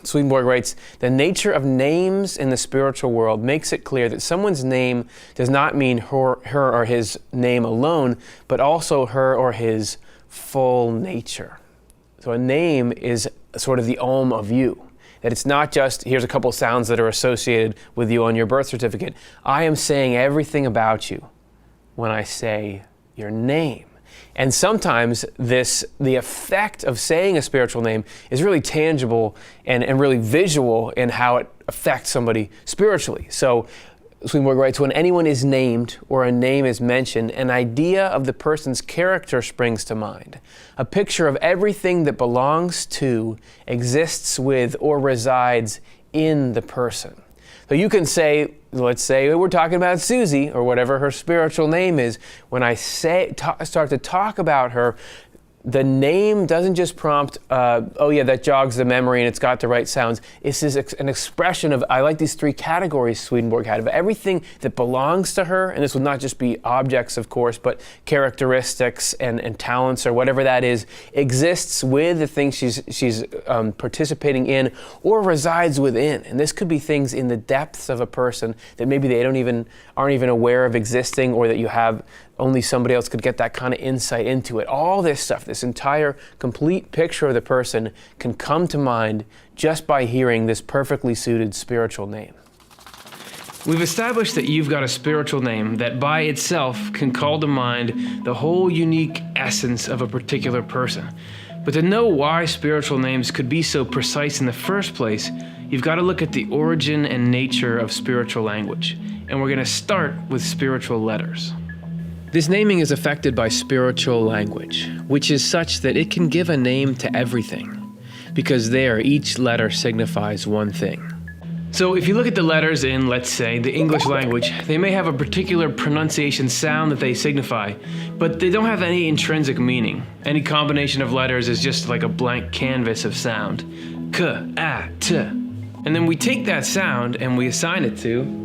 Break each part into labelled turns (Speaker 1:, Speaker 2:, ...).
Speaker 1: Swedenborg writes, "The nature of names in the spiritual world makes it clear that someone's name does not mean her or his name alone, but also her or his full nature." So a name is sort of the Om of you. That it's not just, here's a couple sounds that are associated with you on your birth certificate. I am saying everything about you when I say your name. And sometimes the effect of saying a spiritual name is really tangible and really visual in how it affects somebody spiritually. So Swedenborg writes, when anyone is named or a name is mentioned, an idea of the person's character springs to mind. A picture of everything that belongs to, exists with, or resides in the person. So you can say, let's say we're talking about Susie or whatever her spiritual name is. When I start to talk about her, the name doesn't just prompt, oh yeah, that jogs the memory and it's got the right sounds. This is an expression of, I like these three categories Swedenborg had, of everything that belongs to her, and this would not just be objects, of course, but characteristics and talents or whatever that is, exists with the thing she's participating in or resides within. And this could be things in the depths of a person that maybe they aren't even aware of existing, or that you have only somebody else could get that kind of insight into it. All this stuff, this entire complete picture of the person can come to mind just by hearing this perfectly suited spiritual name. We've established that you've got a spiritual name that by itself can call to mind the whole unique essence of a particular person. But to know why spiritual names could be so precise in the first place, you've got to look at the origin and nature of spiritual language. And we're going to start with spiritual letters. This naming is affected by spiritual language, which is such that it can give a name to everything, because there each letter signifies one thing. So if you look at the letters in, let's say, the English language, they may have a particular pronunciation sound that they signify, but they don't have any intrinsic meaning. Any combination of letters is just like a blank canvas of sound. K, A, T. And then we take that sound and we assign it to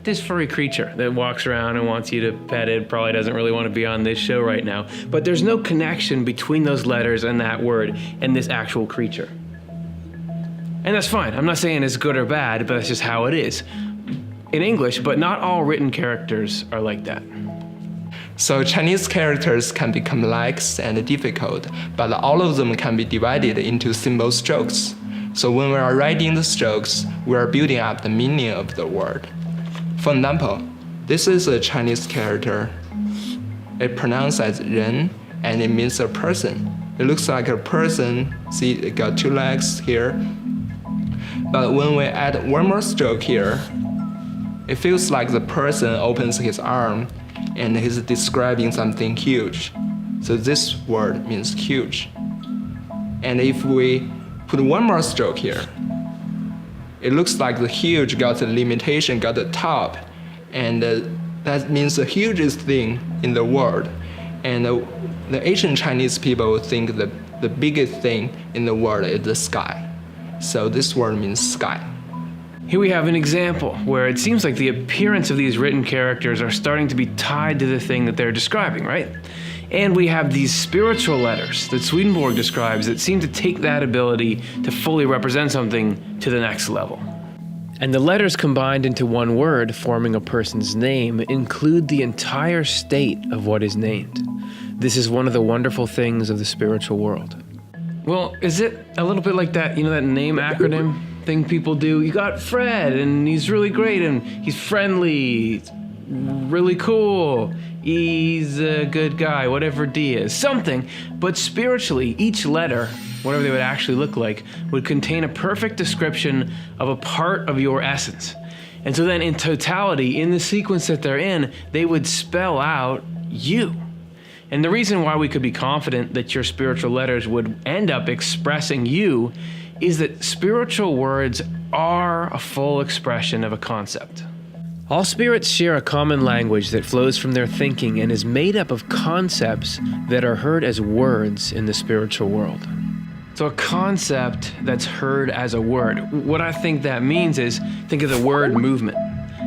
Speaker 1: this furry creature that walks around and wants you to pet it, probably doesn't really want to be on this show right now, but there's no connection between those letters and that word and this actual creature. And that's fine. I'm not saying it's good or bad, but that's just how it is in English, but not all written characters are like that.
Speaker 2: So Chinese characters can be complex and difficult, but all of them can be divided into simple strokes. So when we are writing the strokes, we are building up the meaning of the word. For example, this is a Chinese character. It pronounced as 人, and it means a person. It looks like a person. See, it got two legs here. But when we add one more stroke here, it feels like the person opens his arm and he's describing something huge. So this word means huge. And if we put one more stroke here, it looks like the huge got a limitation, got a top, and that means the hugest thing in the world. And the ancient Chinese people think that the biggest thing in the world is the sky. So this word means sky.
Speaker 1: Here we have an example where it seems like the appearance of these written characters are starting to be tied to the thing that they're describing, right? And we have these spiritual letters that Swedenborg describes that seem to take that ability to fully represent something to the next level. And the letters combined into one word, forming a person's name, include the entire state of what is named. This is one of the wonderful things of the spiritual world. Well, is it a little bit like that, that name acronym thing people do? You got Fred, and he's really great, and he's friendly, really cool. He's a good guy, whatever D is, something. But spiritually, each letter, whatever they would actually look like, would contain a perfect description of a part of your essence. And so then in totality, in the sequence that they're in, they would spell out you. And the reason why we could be confident that your spiritual letters would end up expressing you is that spiritual words are a full expression of a concept. All spirits share a common language that flows from their thinking and is made up of concepts that are heard as words in the spiritual world. So a concept that's heard as a word. What I think that means is, think of the word movement.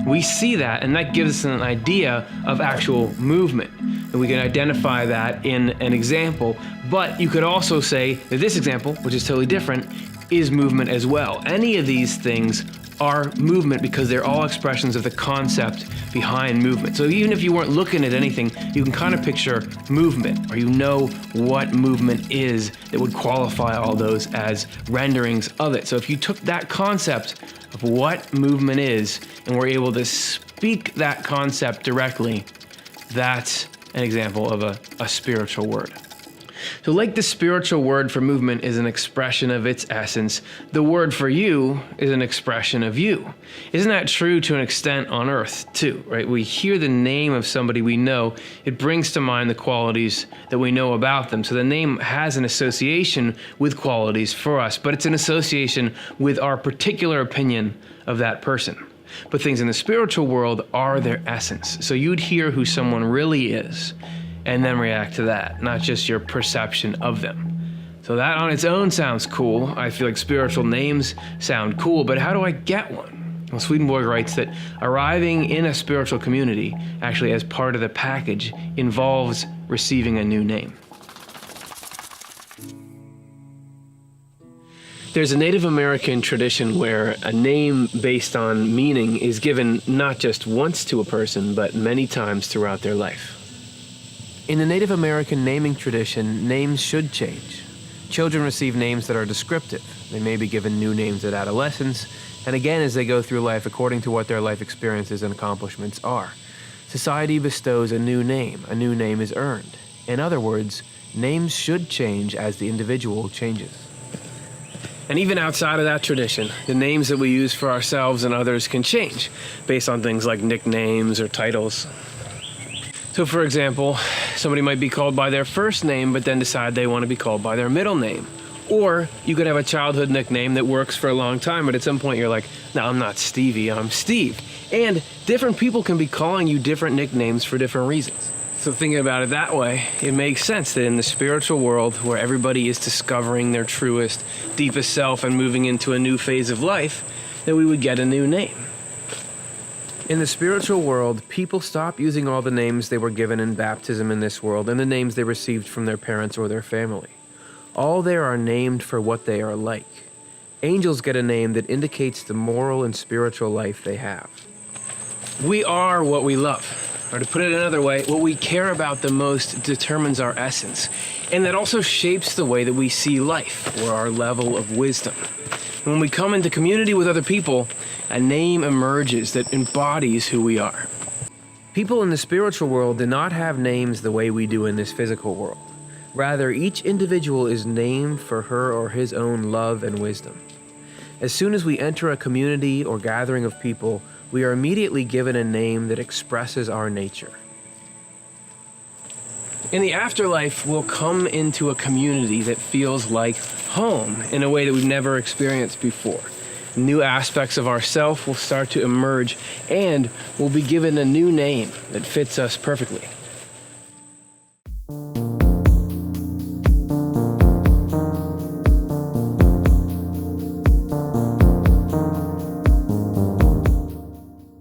Speaker 1: We see that, and that gives us an idea of actual movement. And we can identify that in an example. But you could also say that this example, which is totally different, is movement as well. Any of these things are movement because they're all expressions of the concept behind movement. So even if you weren't looking at anything, you can kind of picture movement, or you know what movement is that would qualify all those as renderings of it. So if you took that concept of what movement is and were able to speak that concept directly, that's an example of a spiritual word. So like the spiritual word for movement is an expression of its essence, the word for you is an expression of you. Isn't that true to an extent on earth too, right? We hear the name of somebody we know, it brings to mind the qualities that we know about them. So the name has an association with qualities for us, but it's an association with our particular opinion of that person. But things in the spiritual world are their essence. So you'd hear who someone really is and then react to that, not just your perception of them. So that on its own sounds cool. I feel like spiritual names sound cool, but how do I get one? Well, Swedenborg writes that arriving in a spiritual community, actually as part of the package, involves receiving a new name. There's a Native American tradition where a name based on meaning is given not just once to a person, but many times throughout their life. In the Native American naming tradition, names should change. Children receive names that are descriptive. They may be given new names at adolescence, and again as they go through life according to what their life experiences and accomplishments are. Society bestows a new name is earned. In other words, names should change as the individual changes. And even outside of that tradition, the names that we use for ourselves and others can change based on things like nicknames or titles. So for example, somebody might be called by their first name, but then decide they want to be called by their middle name. Or you could have a childhood nickname that works for a long time, but at some point you're like, no, I'm not Stevie, I'm Steve. And different people can be calling you different nicknames for different reasons. So thinking about it that way, it makes sense that in the spiritual world where everybody is discovering their truest, deepest self and moving into a new phase of life, that we would get a new name. In the spiritual world, people stop using all the names they were given in baptism in this world and the names they received from their parents or their family. All there are named for what they are like. Angels get a name that indicates the moral and spiritual life they have. We are what we love. Or to put it another way, what we care about the most determines our essence. And that also shapes the way that we see life, or our level of wisdom. When we come into community with other people, a name emerges that embodies who we are. People in the spiritual world do not have names the way we do in this physical world. Rather, each individual is named for her or his own love and wisdom. As soon as we enter a community or gathering of people, we are immediately given a name that expresses our nature. In the afterlife, we'll come into a community that feels like home in a way that we've never experienced before. New aspects of ourselves will start to emerge, and we'll be given a new name that fits us perfectly.